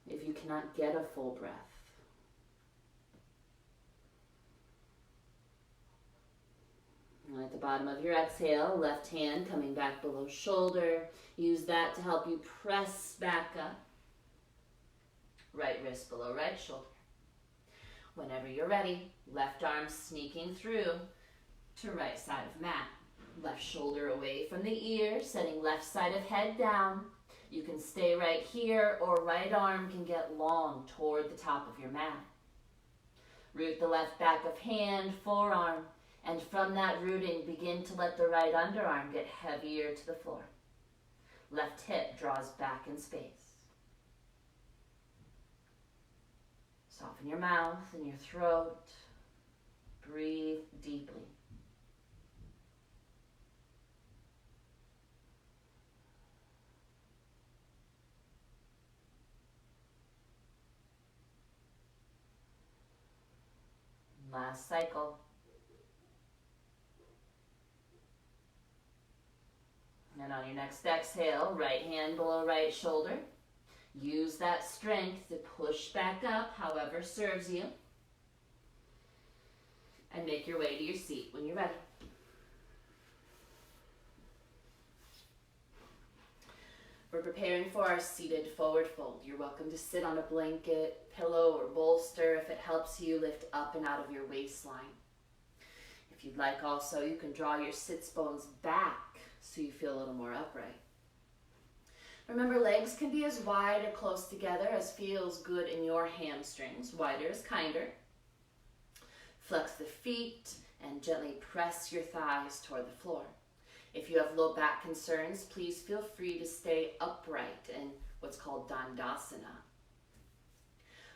if you cannot get a full breath. And at the bottom of your exhale, left hand coming back below shoulder. Use that to help you press back up. Right wrist below right shoulder. Whenever you're ready, left arm sneaking through to right side of mat. Left shoulder away from the ear, setting left side of head down. You can stay right here, or right arm can get long toward the top of your mat. Root the left back of hand, forearm, and from that rooting, begin to let the right underarm get heavier to the floor. Left hip draws back in space. Soften your mouth and your throat. Breathe deeply. Last cycle. And on your next exhale, right hand below right shoulder. Use that strength to push back up, however serves you. And make your way to your seat when you're ready. We're preparing for our seated forward fold. You're welcome to sit on a blanket, pillow, or bolster if it helps you lift up and out of your waistline. If you'd like also, you can draw your sits bones back so you feel a little more upright. Remember, legs can be as wide or close together as feels good in your hamstrings. Wider is kinder. Flex the feet and gently press your thighs toward the floor. If you have low back concerns, please feel free to stay upright in what's called Dandasana.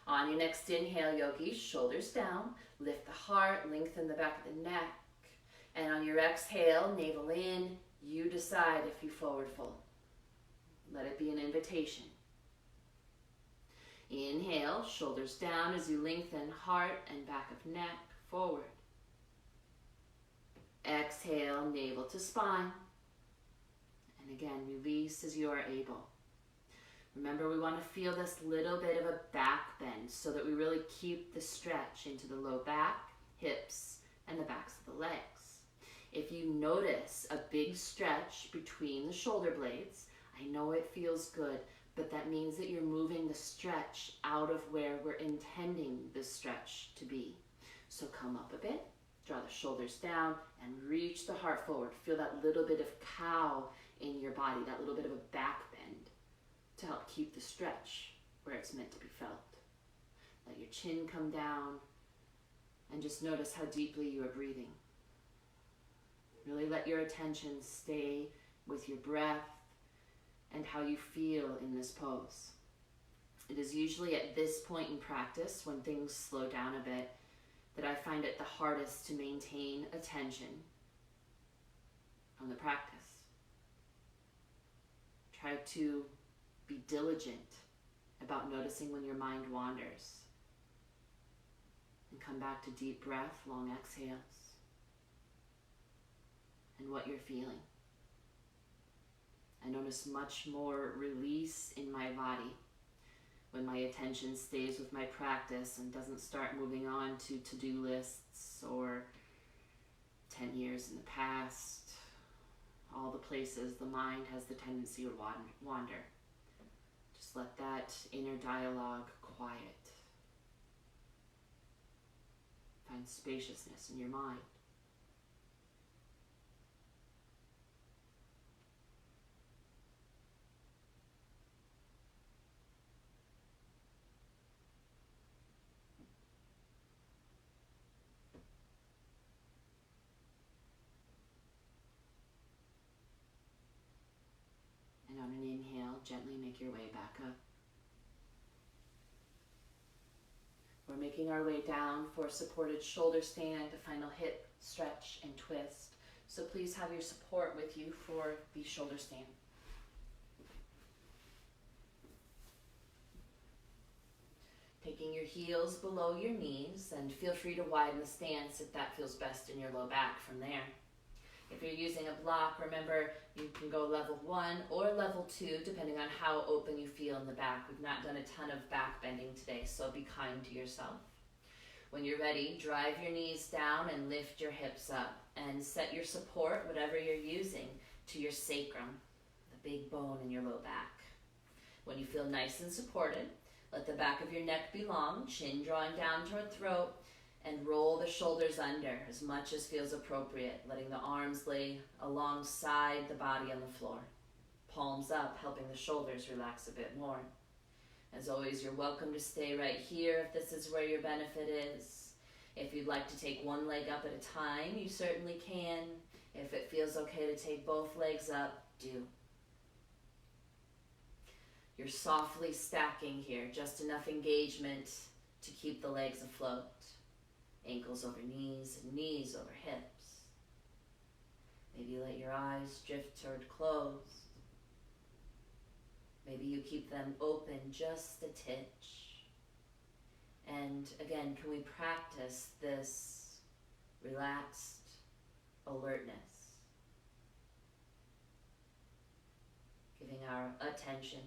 On your next inhale, yogis, shoulders down, lift the heart, lengthen the back of the neck. And on your exhale, navel in, you decide if you forward fold. Let it be an invitation. Inhale, shoulders down as you lengthen heart and back of neck forward. Exhale, navel to spine. And again, release as you are able. Remember, we want to feel this little bit of a back bend so that we really keep the stretch into the low back, hips, and the backs of the legs. If you notice a big stretch between the shoulder blades, I know it feels good, but that means that you're moving the stretch out of where we're intending the stretch to be. So come up a bit, draw the shoulders down, and reach the heart forward. Feel that little bit of cow in your body, that little bit of a back bend to help keep the stretch where it's meant to be felt. Let your chin come down and just notice how deeply you are breathing. Really let your attention stay with your breath and how you feel in this pose. It is usually at this point in practice, when things slow down a bit, that I find it the hardest to maintain attention on the practice. Try to be diligent about noticing when your mind wanders. And come back to deep breath, long exhales, and what you're feeling. I notice much more release in my body when my attention stays with my practice and doesn't start moving on to to-do lists or 10 years in the past, all the places the mind has the tendency to wander. Just let that inner dialogue quiet. Find spaciousness in your mind. And on an inhale, gently make your way back up. We're making our way down for supported shoulder stand, a final hip stretch and twist. So please have your support with you for the shoulder stand. Taking your heels below your knees, and feel free to widen the stance if that feels best in your low back from there. If you're using a block, remember you can go level 1 or level 2 depending on how open you feel in the back. We've not done a ton of back bending today, so be kind to yourself. When you're ready, drive your knees down and lift your hips up, and set your support, whatever you're using, to your sacrum, the big bone in your low back. When you feel nice and supported, let the back of your neck be long, chin drawing down toward throat, and roll the shoulders under as much as feels appropriate, letting the arms lay alongside the body on the floor. Palms up, helping the shoulders relax a bit more. As always, you're welcome to stay right here if this is where your benefit is. If you'd like to take one leg up at a time, you certainly can. If it feels okay to take both legs up, do. You're softly stacking here, just enough engagement to keep the legs afloat. Ankles over knees and knees over hips. Maybe let your eyes drift toward closed. Maybe you keep them open just a titch. And again, can we practice this relaxed alertness? Giving our attention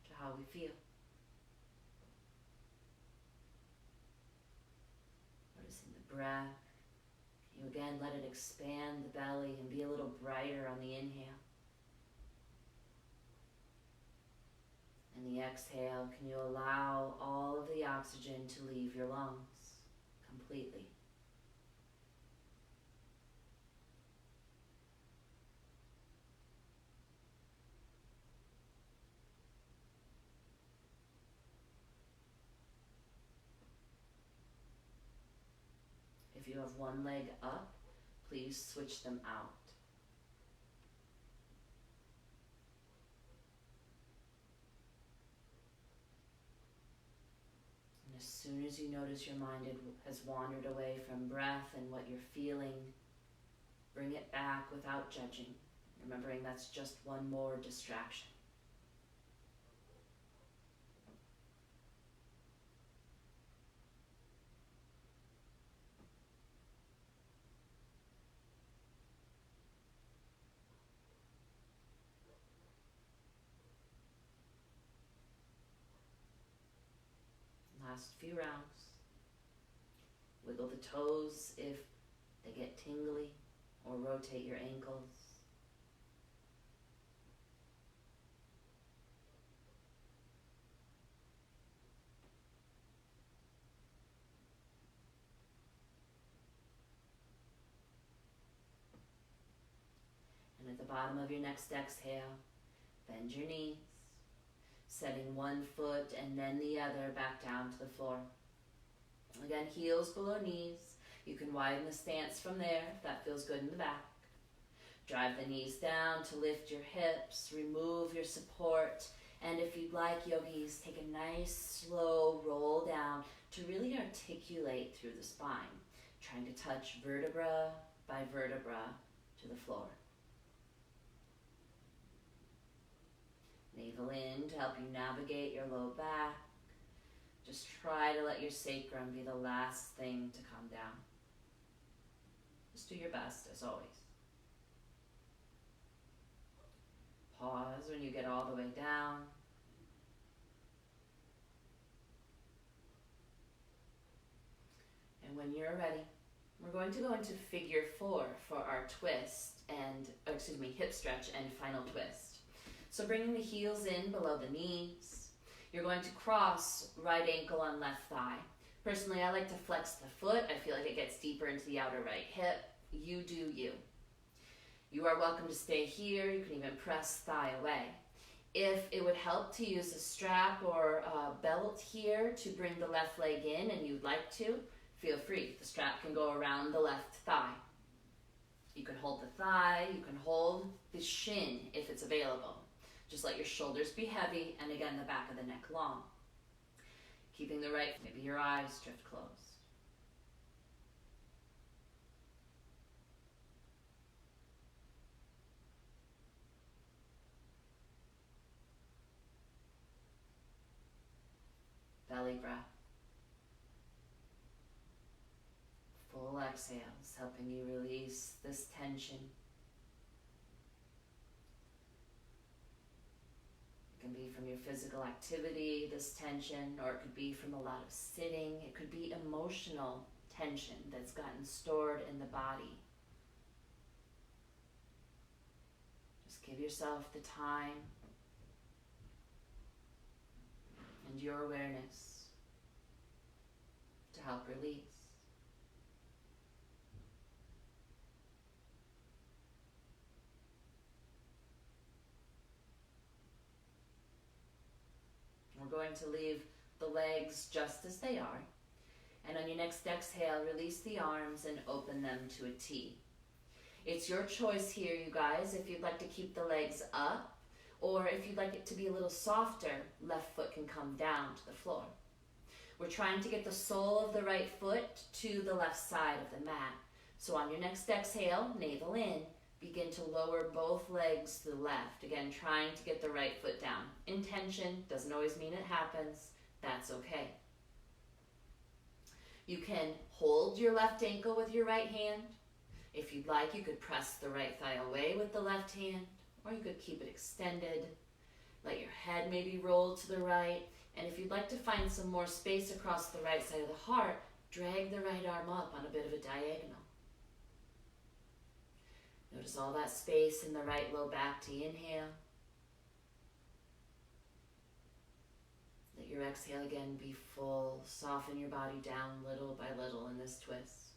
to how we feel. Breath. Can you again let it expand the belly and be a little brighter on the inhale? And the exhale, can you allow all of the oxygen to leave your lungs completely? If you have one leg up, please switch them out. And as soon as you notice your mind has wandered away from breath and what you're feeling, bring it back without judging, remembering that's just one more distraction. Last few rounds. Wiggle the toes if they get tingly, or rotate your ankles. And at the bottom of your next exhale, bend your knees, setting one foot and then the other back down to the floor. Again, heels below knees. You can widen the stance from there if that feels good in the back. Drive the knees down to lift your hips, remove your support, and if you'd like, yogis, take a nice slow roll down to really articulate through the spine, trying to touch vertebra by vertebra to the floor. Navel in to help you navigate your low back. Just try to let your sacrum be the last thing to come down. Just do your best, as always. Pause when you get all the way down. And when you're ready, We're going to go into figure 4 for our twist and, hip stretch and final twist. So bringing the heels in below the knees. You're going to cross right ankle on left thigh. Personally, I like to flex the foot. I feel like it gets deeper into the outer right hip. You do you. You are welcome to stay here. You can even press thigh away. If it would help to use a strap or a belt here to bring the left leg in and you'd like to, feel free. The strap can go around the left thigh. You can hold the thigh, you can hold the shin if it's available. Just let your shoulders be heavy and again the back of the neck long. Keeping the right, maybe your eyes drift closed. Belly breath. Full exhales, helping you release this tension. It can be from your physical activity, this tension, or it could be from a lot of sitting. It could be emotional tension that's gotten stored in the body. Just give yourself the time and your awareness to help release. We're going to leave the legs just as they are. And on your next exhale, release the arms and open them to a T. It's your choice here, you guys, if you'd like to keep the legs up, or if you'd like it to be a little softer, left foot can come down to the floor. We're trying to get the sole of the right foot to the left side of the mat. So on your next exhale, navel in, begin to lower both legs to the left. Again, trying to get the right foot down. Intention doesn't always mean it happens. That's okay. You can hold your left ankle with your right hand. If you'd like, you could press the right thigh away with the left hand, or you could keep it extended. Let your head maybe roll to the right. And if you'd like to find some more space across the right side of the heart, drag the right arm up on a bit of a diagonal. Notice all that space in the right low back to inhale. Let your exhale again be full. Soften your body down little by little in this twist.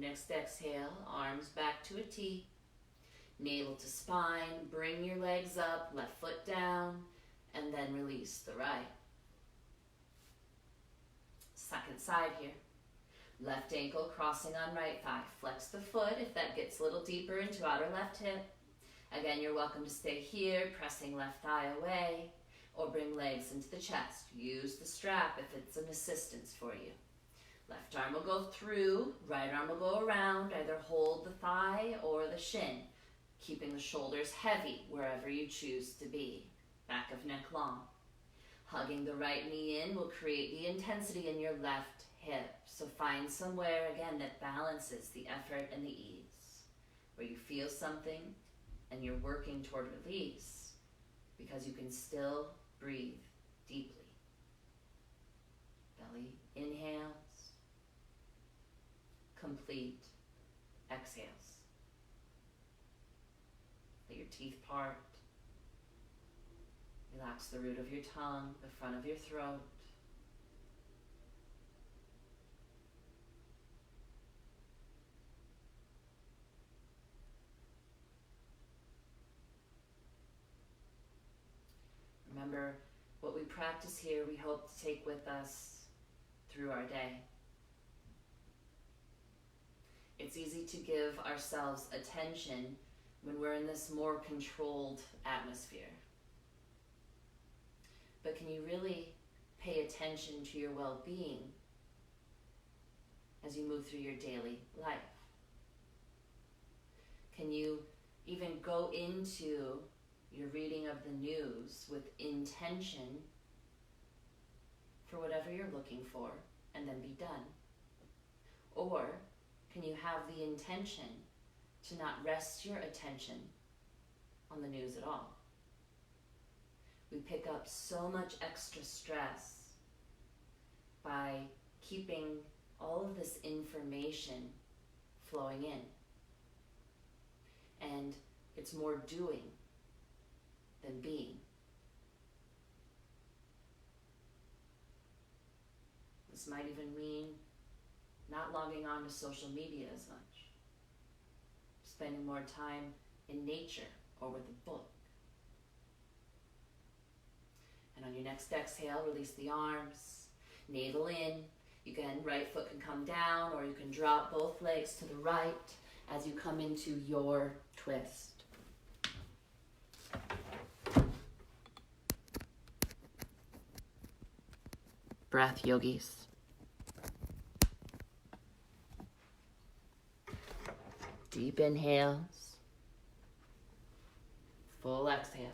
Next exhale, arms back to a T, navel to spine, bring your legs up, left foot down, and then release the right. Second side here. Left ankle crossing on right thigh. Flex the foot if that gets a little deeper into outer left hip. Again, you're welcome to stay here, pressing left thigh away, or bring legs into the chest. Use the strap if it's an assistance for you. Left arm will go through, right arm will go around, either hold the thigh or the shin, keeping the shoulders heavy wherever you choose to be. Back of neck long. Hugging the right knee in will create the intensity in your left hip. So find somewhere, again, that balances the effort and the ease, where you feel something and you're working toward release because you can still breathe deeply. Belly inhales. Complete exhales. Let your teeth part. Relax the root of your tongue, the front of your throat. Remember, what we practice here, we hope to take with us through our day. It's easy to give ourselves attention when we're in this more controlled atmosphere. But can you really pay attention to your well-being as you move through your daily life? Can you even go into your reading of the news with intention for whatever you're looking for and then be done? Or can you have the intention to not rest your attention on the news at all? We pick up so much extra stress by keeping all of this information flowing in. And it's more doing than being. This might even mean not logging on to social media as much, spending more time in nature or with a book. And on your next exhale, release the arms, navel in. You can, right foot can come down, or you can drop both legs to the right as you come into your twist. Breath yogis. Deep inhales, full exhales.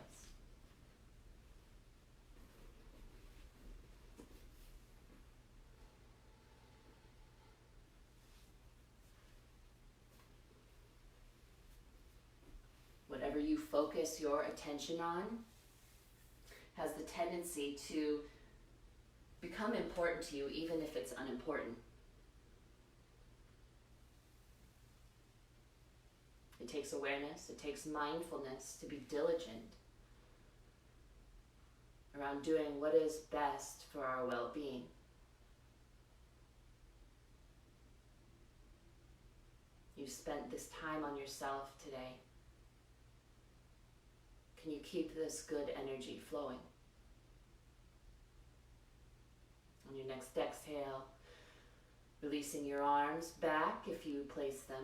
Whatever you focus your attention on has the tendency to become important to you, even if it's unimportant. It takes awareness, it takes mindfulness to be diligent around doing what is best for our well-being. You spent this time on yourself today. Can you keep this good energy flowing? On your next exhale, releasing your arms back if you place them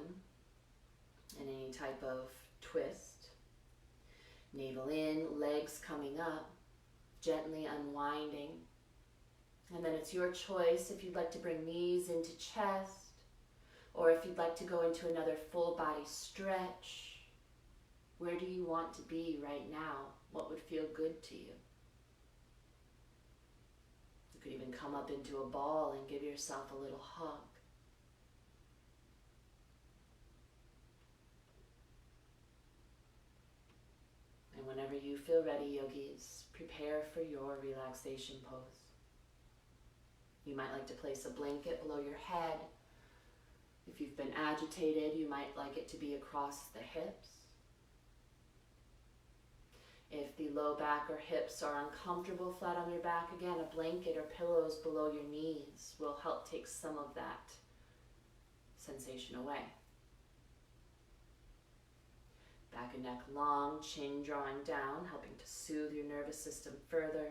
in any type of twist. Navel in, legs coming up, gently unwinding. And then it's your choice if you'd like to bring knees into chest, or if you'd like to go into another full body stretch. Where do you want to be right now? What would feel good to you? You could even come up into a ball and give yourself a little hug. And whenever you feel ready, yogis, prepare for your relaxation pose. You might like to place a blanket below your head. If you've been agitated, you might like it to be across the hips. If the low back or hips are uncomfortable flat on your back, again, a blanket or pillows below your knees will help take some of that sensation away. Back and neck long, chin drawing down, helping to soothe your nervous system further.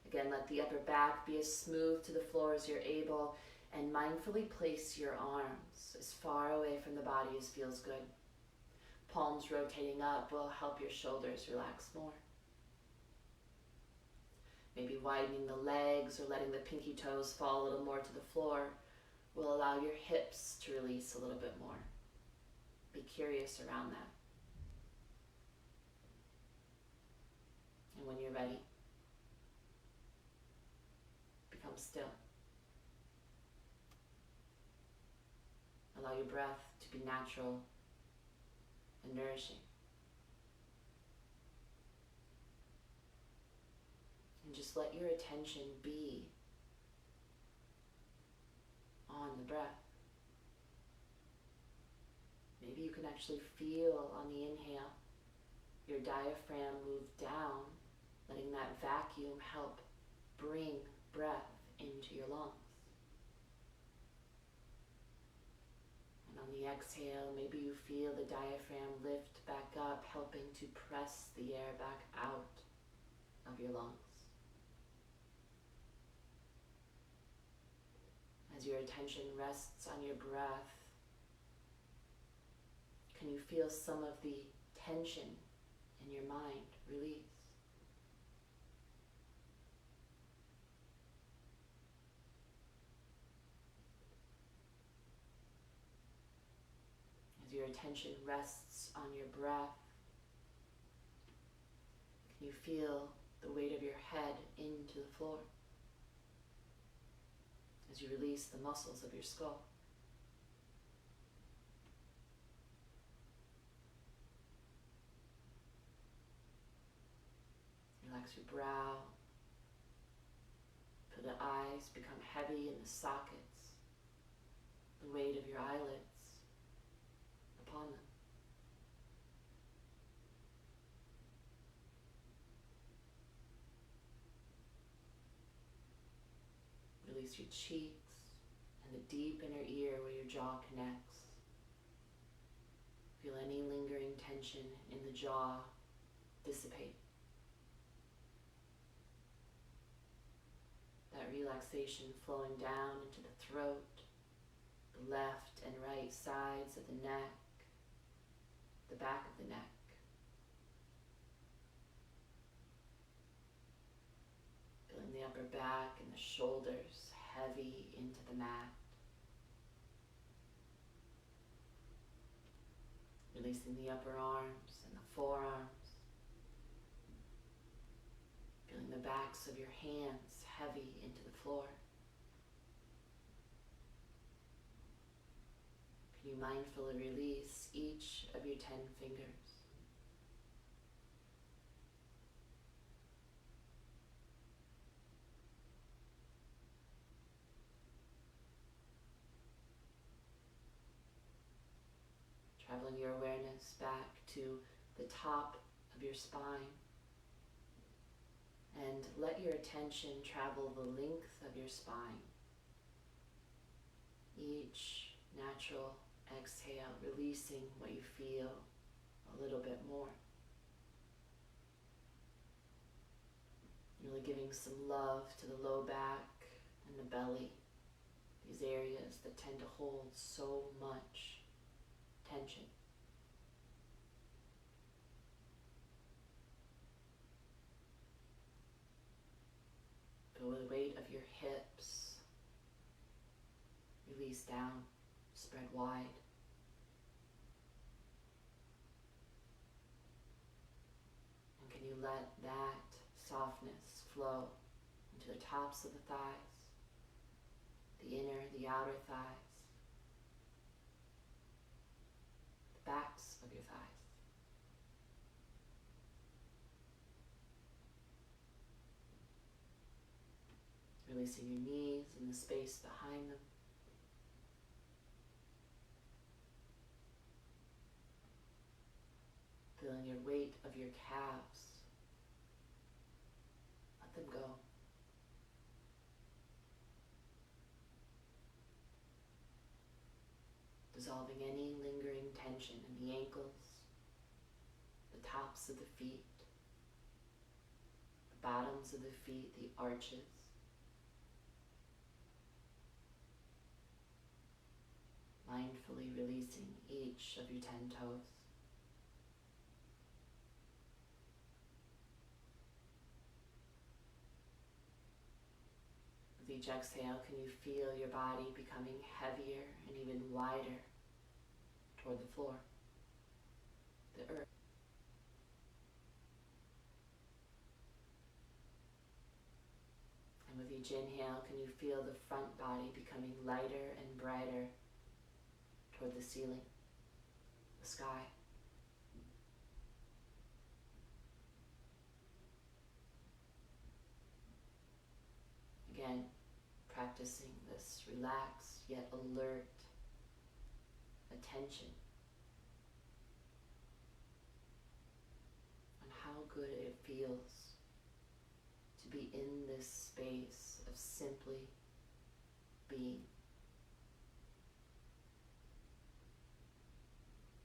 Again, let the upper back be as smooth to the floor as you're able, and mindfully place your arms as far away from the body as feels good. Palms rotating up will help your shoulders relax more. Maybe widening the legs or letting the pinky toes fall a little more to the floor will allow your hips to release a little bit more. Be curious around that. And when you're ready, become still. Allow your breath to be natural and nourishing. And just let your attention be on the breath. Maybe you can actually feel on the inhale your diaphragm move down, letting that vacuum help bring breath into your lungs. And on the exhale, maybe you feel the diaphragm lift back up, helping to press the air back out of your lungs. As your attention rests on your breath, can you feel some of the tension in your mind release? attention rests on your breath, can you feel the weight of your head into the floor as you release the muscles of your skull? Relax your brow. Feel the eyes become heavy in the sockets, the weight of your eyelids upon them. Release your cheeks and the deep inner ear where your jaw connects. Feel any lingering tension in the jaw dissipate. That relaxation flowing down into the throat, the left and right sides of the neck, the back of the neck. Feeling the upper back and the shoulders heavy into the mat. Releasing the upper arms and the forearms. Feeling the backs of your hands heavy into the floor. Can you mindfully release each of your 10 fingers? Traveling your awareness back to the top of your spine. And let your attention travel the length of your spine. Each natural exhale, releasing what you feel a little bit more. Really giving some love to the low back and the belly, these areas that tend to hold so much tension. Feel the weight of your hips release down, spread wide. And can you let that softness flow into the tops of the thighs, the inner, the outer thighs, the backs of your thighs. Releasing your knees and the space behind them. Feeling your weight of your calves. Let them go. Dissolving any lingering tension in the ankles, the tops of the feet, the bottoms of the feet, the arches. Mindfully releasing each of your 10 toes. With each exhale, can you feel your body becoming heavier and even wider toward the floor, the earth? And with each inhale, can you feel the front body becoming lighter and brighter toward the ceiling, the sky? Again, practicing this relaxed yet alert attention on how good it feels to be in this space of simply being.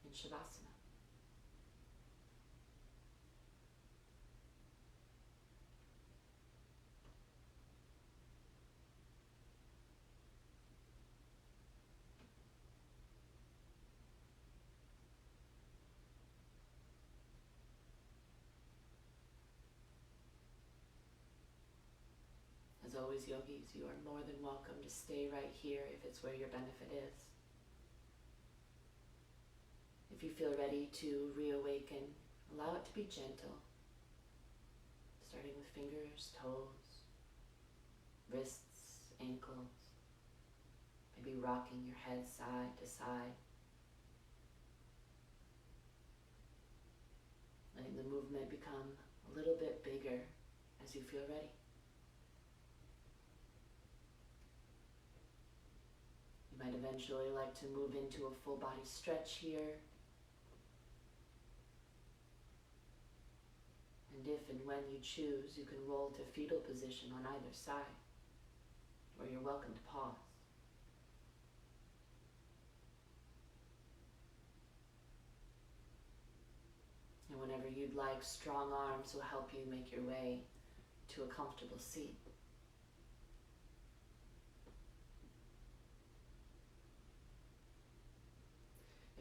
In Shavasana. As always, yogis, you are more than welcome to stay right here if it's where your benefit is. If you feel ready to reawaken, allow it to be gentle, starting with fingers, toes, wrists, ankles, maybe rocking your head side to side. Letting the movement become a little bit bigger as you feel ready. You might eventually like to move into a full body stretch here. And if and when you choose, you can roll to fetal position on either side, or you're welcome to pause. And whenever you'd like, strong arms will help you make your way to a comfortable seat.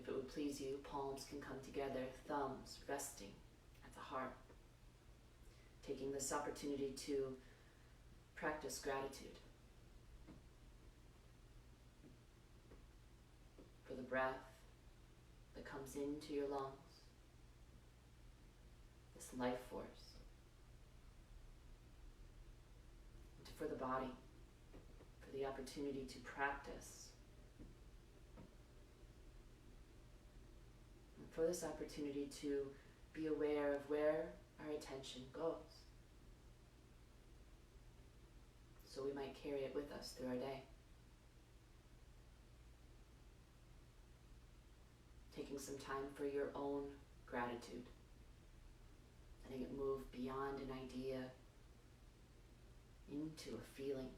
If it would please you, palms can come together, thumbs resting at the heart. Taking this opportunity to practice gratitude for the breath that comes into your lungs, this life force, and for the body, for the opportunity to practice, and for this opportunity to be aware of where our attention goes, so we might carry it with us through our day. Taking some time for your own gratitude, letting it move beyond an idea into a feeling.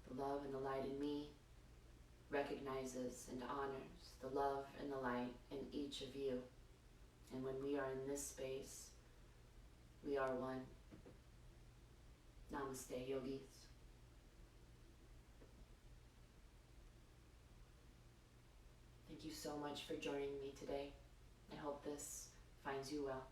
The love and the light in me recognizes and honors the love and the light in each of you. And when we are in this space, we are one. Namaste, yogis. Thank you so much for joining me today. I hope this finds you well.